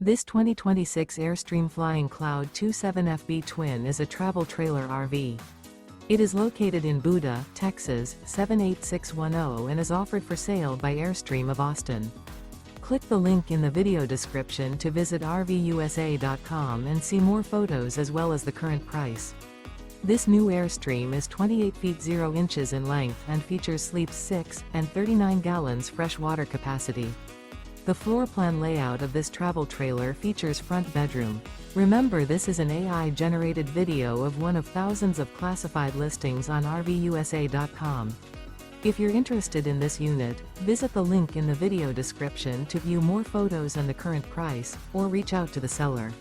This 2026 Airstream Flying Cloud 27FB Twin is a travel trailer RV. It is located in Buda, Texas, 78610 and is offered for sale by Airstream of Austin. Click the link in the video description to visit RVUSA.com and see more photos as well as the current price. This new Airstream is 28 feet 0 inches in length and features sleeps 6 and 39 gallons fresh water capacity. The floor plan layout of this travel trailer features front bedroom. Remember, this is an AI-generated video of one of thousands of classified listings on RVUSA.com. If you're interested in this unit, visit the link in the video description to view more photos and the current price, or reach out to the seller.